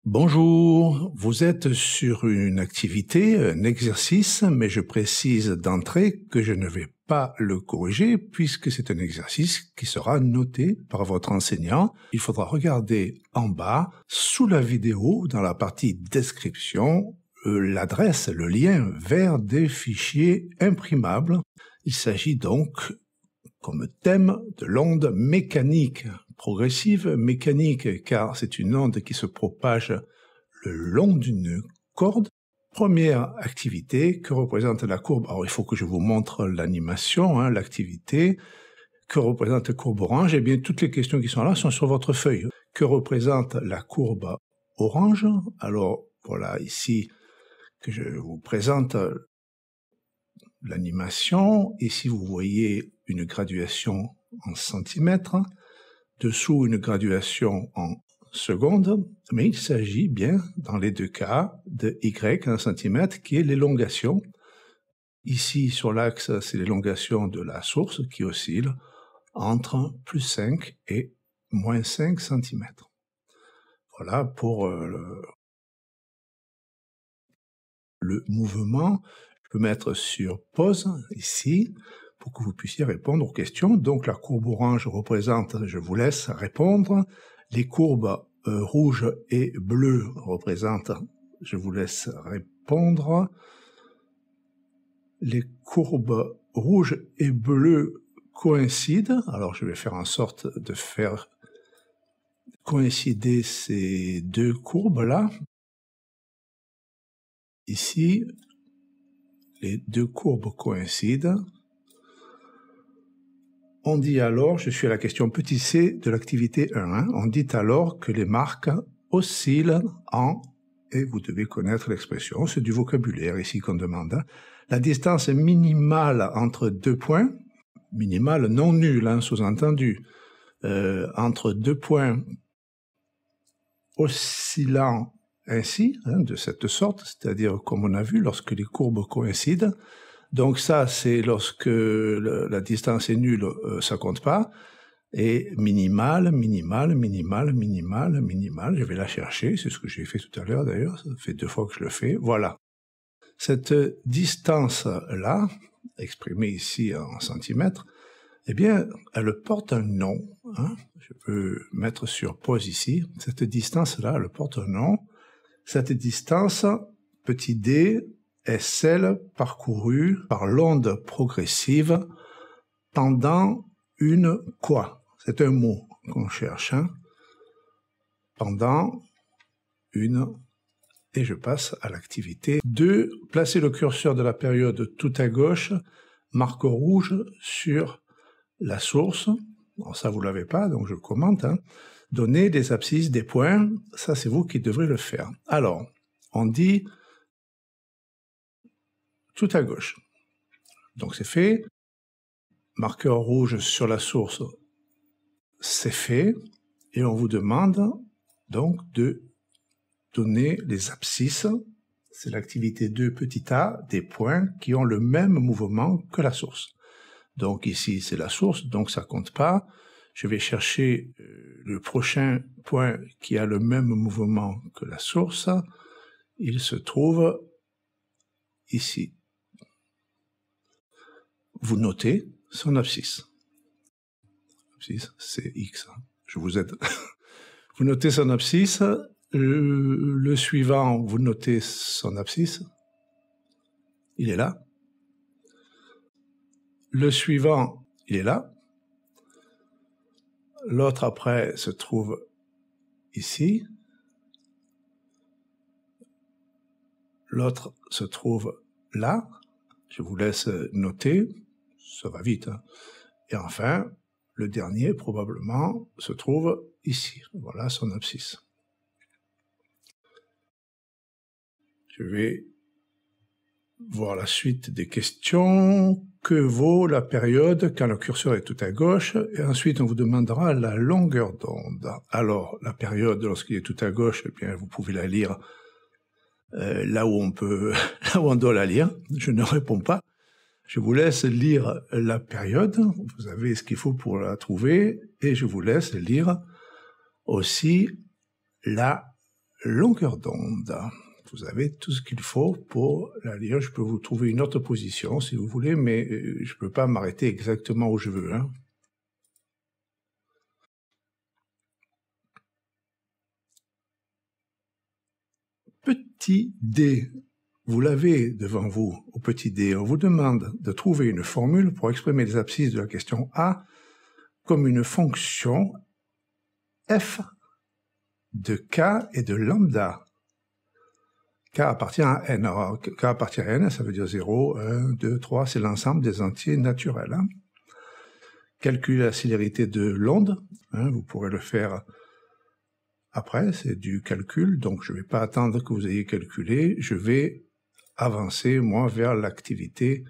Bonjour, vous êtes sur une activité, un exercice, mais je précise d'entrée que je ne vais pas le corriger puisque c'est un exercice qui sera noté par votre enseignant. Il faudra regarder en bas, sous la vidéo, dans la partie description, l'adresse, le lien vers des fichiers imprimables. Il s'agit donc comme thème de l'onde mécanique, progressive mécanique, car c'est une onde qui se propage le long d'une corde. Première activité que représente la courbe. Alors il faut que je vous montre l'animation, l'activité que représente la courbe orange. Eh bien, toutes les questions qui sont là sont sur votre feuille. Que représente la courbe orange? Alors voilà ici que je vous présente l'animation. Ici, vous voyez une graduation en centimètres, dessous une graduation en secondes, mais il s'agit bien, dans les deux cas, de Y en centimètres, qui est l'élongation. Ici, sur l'axe, c'est l'élongation de la source qui oscille entre plus 5 et moins 5 centimètres. Voilà pour le mouvement. Je peux mettre sur pause ici pour que vous puissiez répondre aux questions. Donc la courbe orange représente, je vous laisse répondre. Les courbes rouges et bleues représentent, je vous laisse répondre. Les courbes rouges et bleues coïncident. Alors je vais faire en sorte de faire coïncider ces deux courbes-là. Ici, les deux courbes coïncident. On dit alors, je suis à la question petit c de l'activité 1, on dit alors que les marques oscillent en, et vous devez connaître l'expression, c'est du vocabulaire ici qu'on demande, la distance minimale entre deux points, minimale non nulle, sous-entendu, entre deux points oscillant ainsi, de cette sorte, c'est-à-dire comme on a vu lorsque les courbes coïncident. Donc ça, c'est lorsque la distance est nulle, ça compte pas. Et minimale, minimale, minimale, minimale, minimale, je vais la chercher, c'est ce que j'ai fait tout à l'heure d'ailleurs, ça fait 2 fois que je le fais, voilà. Cette distance-là, exprimée ici en centimètres, eh bien, elle porte un nom. Je peux mettre sur pause ici. Cette distance-là, elle porte un nom. Cette distance, petit d, est celle parcourue par l'onde progressive pendant une quoi? C'est un mot qu'on cherche. Pendant une... Et je passe à l'activité 2. Placez le curseur de la période tout à gauche, marque rouge sur la source. Bon, ça, vous ne l'avez pas, donc je commente. Donnez des abscisses, des points. Ça, c'est vous qui devrez le faire. Alors, on dit tout à gauche. Donc c'est fait. Marqueur rouge sur la source, c'est fait. Et on vous demande donc de donner les abscisses. C'est l'activité 2 petit a, des points qui ont le même mouvement que la source. Donc ici c'est la source, donc ça compte pas. Je vais chercher le prochain point qui a le même mouvement que la source. Il se trouve ici. Vous notez son abscisse. Abscisse, c'est X. Je vous aide. Vous notez son abscisse. Le suivant, vous notez son abscisse. Il est là. Le suivant, il est là. L'autre après se trouve ici. L'autre se trouve là. Je vous laisse noter. Ça va vite. Et enfin, le dernier, probablement, se trouve ici. Voilà son abscisse. Je vais voir la suite des questions. Que vaut la période quand le curseur est tout à gauche? Et ensuite, on vous demandera la longueur d'onde. Alors, la période, lorsqu'il est tout à gauche, eh bien, vous pouvez la lire là où on doit la lire. Je ne réponds pas. Je vous laisse lire la période, vous avez ce qu'il faut pour la trouver, et je vous laisse lire aussi la longueur d'onde. Vous avez tout ce qu'il faut pour la lire. Je peux vous trouver une autre position si vous voulez, mais je ne peux pas m'arrêter exactement où je veux. Hein. Petit d, vous l'avez devant vous au petit d. On vous demande de trouver une formule pour exprimer les abscisses de la question A comme une fonction f de k et de lambda. K appartient à n. Alors, K appartient à n, ça veut dire 0, 1, 2, 3, c'est l'ensemble des entiers naturels. Hein. Calculer la célérité de l'onde, hein, vous pourrez le faire après, c'est du calcul, donc je ne vais pas attendre que vous ayez calculé, je vais avancer, moi, vers l'activité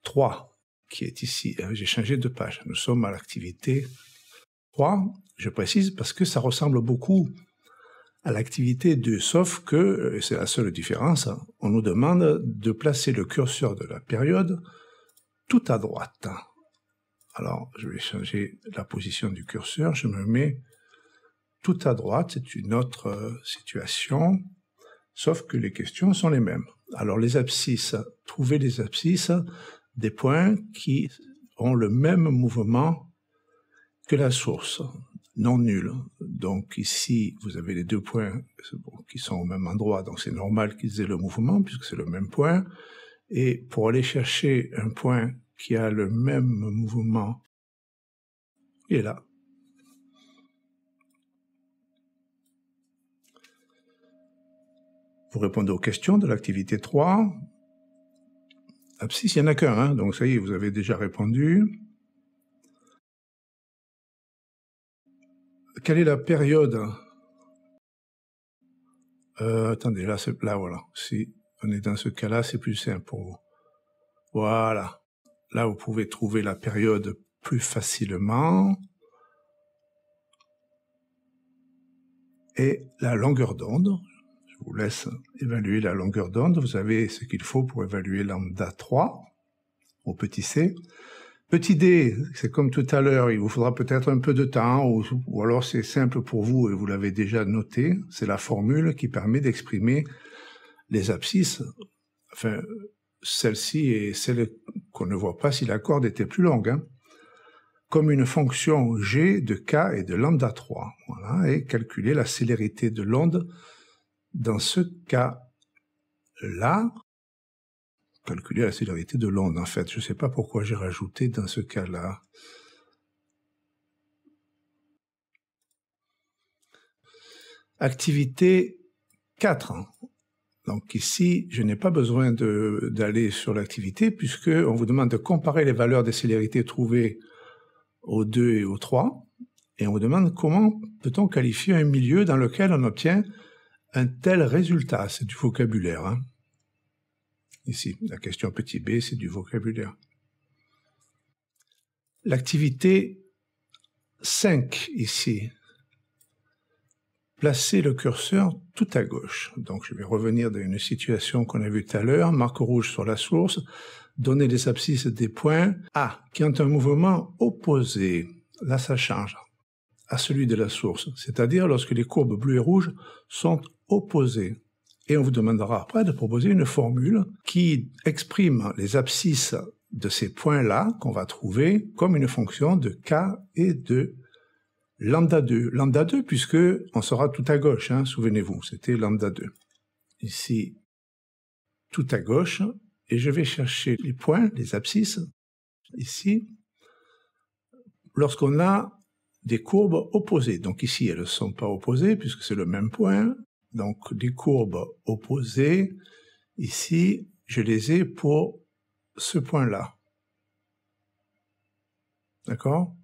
3, qui est ici. Hein. J'ai changé de page, nous sommes à l'activité 3, je précise, parce que ça ressemble beaucoup à l'activité 2, sauf que, c'est la seule différence, on nous demande de placer le curseur de la période tout à droite. Alors, je vais changer la position du curseur, je me mets tout à droite, c'est une autre situation, sauf que les questions sont les mêmes. Alors, les abscisses, trouvez les abscisses des points qui ont le même mouvement que la source. Non nul. Donc ici, vous avez les deux points qui sont au même endroit, donc c'est normal qu'ils aient le mouvement, puisque c'est le même point. Et pour aller chercher un point qui a le même mouvement, il est là. Vous répondez aux questions de l'activité 3. Abscisse, il n'y en a qu'un, hein, donc ça y est, vous avez déjà répondu. Quelle est la période attendez, là, voilà. Si on est dans ce cas-là, c'est plus simple pour vous. Voilà. Là, vous pouvez trouver la période plus facilement. Et la longueur d'onde. Je vous laisse évaluer la longueur d'onde. Vous avez ce qu'il faut pour évaluer lambda 3 au petit c. Petit d, c'est comme tout à l'heure, il vous faudra peut-être un peu de temps, ou alors c'est simple pour vous et vous l'avez déjà noté. C'est la formule qui permet d'exprimer les abscisses, enfin, celle-ci et celle qu'on ne voit pas si la corde était plus longue, hein, comme une fonction g de k et de lambda 3. Voilà, et calculer la célérité de l'onde dans ce cas-là. Calculer la célérité de l'onde, en fait. Je ne sais pas pourquoi j'ai rajouté dans ce cas-là. Activité 4. Donc ici, je n'ai pas besoin d'aller sur l'activité puisqu'on vous demande de comparer les valeurs des célérités trouvées au 2 et au 3. Et on vous demande comment peut-on qualifier un milieu dans lequel on obtient un tel résultat. C'est du vocabulaire. Hein. Ici, la question petit b, c'est du vocabulaire. L'activité 5, ici. Placez le curseur tout à gauche. Donc, je vais revenir dans une situation qu'on a vue tout à l'heure. Marque rouge sur la source. Donner les abscisses des points A qui ont un mouvement opposé. Là, ça change à celui de la source. C'est-à-dire lorsque les courbes bleues et rouges sont opposées. Et on vous demandera après de proposer une formule qui exprime les abscisses de ces points-là qu'on va trouver comme une fonction de k et de lambda 2. Lambda 2 puisque on sera tout à gauche, hein, souvenez-vous, c'était lambda 2. Ici, tout à gauche, et je vais chercher les points, les abscisses, ici, lorsqu'on a des courbes opposées. Donc ici, elles ne sont pas opposées puisque c'est le même point. Donc, des courbes opposées, ici, je les ai pour ce point-là. D'accord?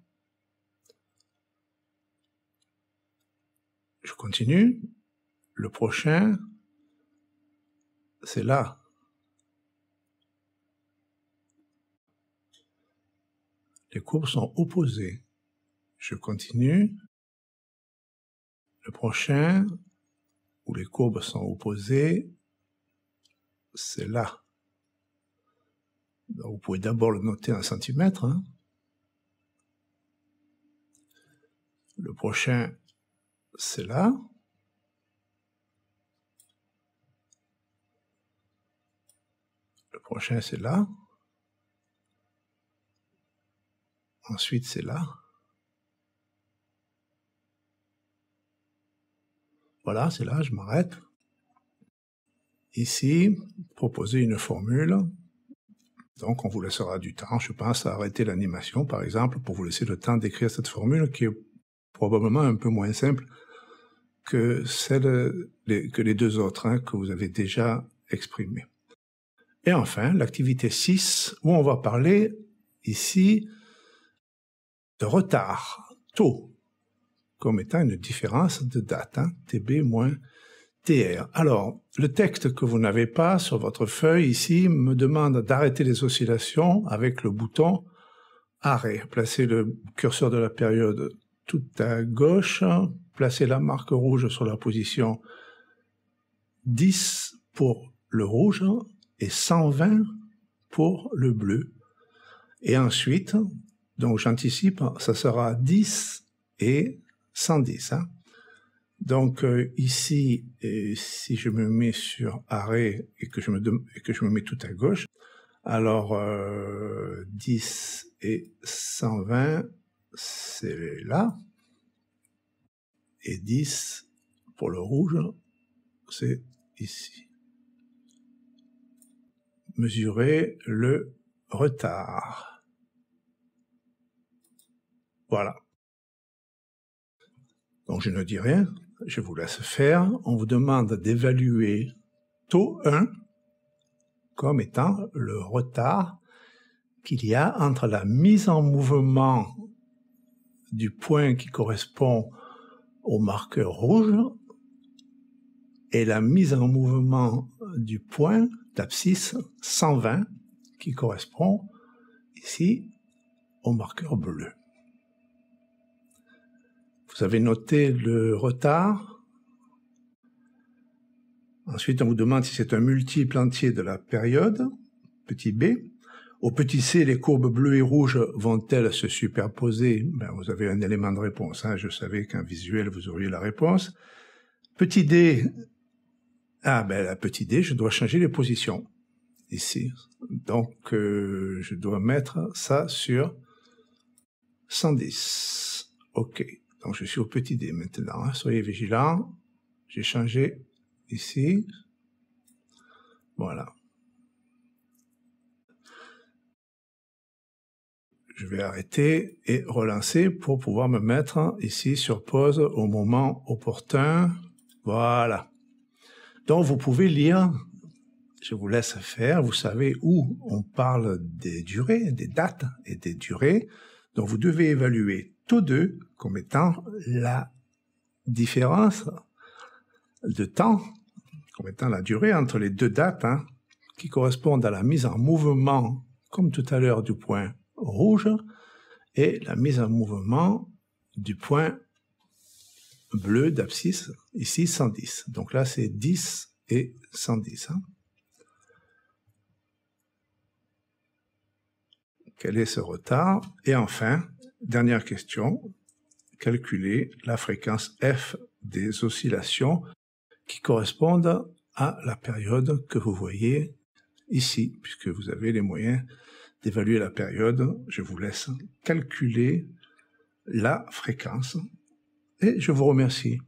Je continue. Le prochain, c'est là. Les courbes sont opposées. Je continue. Le prochain, où les courbes sont opposées, c'est là. Donc, vous pouvez d'abord le noter en centimètres. Hein. Le prochain, c'est là. prochain, c'est là. Ensuite, c'est là. Voilà, c'est là, je m'arrête. Ici, proposer une formule. Donc, on vous laissera du temps, je pense, à arrêter l'animation, par exemple, pour vous laisser le temps d'écrire cette formule qui est probablement un peu moins simple que que les deux autres que vous avez déjà exprimées. Et enfin, l'activité 6, où on va parler ici de retard, taux, comme étant une différence de date, TB moins TR. Alors, le texte que vous n'avez pas sur votre feuille ici me demande d'arrêter les oscillations avec le bouton arrêt. Placez le curseur de la période tout à gauche, placez la marque rouge sur la position 10 pour le rouge et 120 pour le bleu. Et ensuite, donc j'anticipe, ça sera 10 et 110. Donc ici, si je me mets sur arrêt et que je me mets tout à gauche, alors 10 et 120, c'est là. Et 10 pour le rouge, c'est ici. Mesurer le retard. Voilà. Donc je ne dis rien, je vous laisse faire. On vous demande d'évaluer taux 1 comme étant le retard qu'il y a entre la mise en mouvement du point qui correspond au marqueur rouge et la mise en mouvement du point d'abscisse 120 qui correspond ici au marqueur bleu. Vous avez noté le retard. Ensuite, on vous demande si c'est un multiple entier de la période, petit b. Au petit c, les courbes bleues et rouges vont-elles se superposer? Vous avez un élément de réponse. Je savais qu'en visuel, vous auriez la réponse. Petit d, la petit d, je dois changer les positions ici. Donc, je dois mettre ça sur 110. OK. Donc, je suis au petit d maintenant. Soyez vigilants. J'ai changé ici. Voilà. Je vais arrêter et relancer pour pouvoir me mettre ici sur pause au moment opportun. Voilà. Donc, vous pouvez lire. Je vous laisse faire. Vous savez où on parle des durées, des dates et des durées. Donc, vous devez évaluer taux 2 comme étant la différence de temps, comme étant la durée entre les deux dates, qui correspondent à la mise en mouvement, comme tout à l'heure, du point rouge et la mise en mouvement du point bleu d'abscisse, ici 110. Donc là, c'est 10 et 110. Quel est ce retard? Et enfin, dernière question, calculer la fréquence f des oscillations qui correspondent à la période que vous voyez ici, puisque vous avez les moyens d'évaluer la période. Je vous laisse calculer la fréquence et je vous remercie.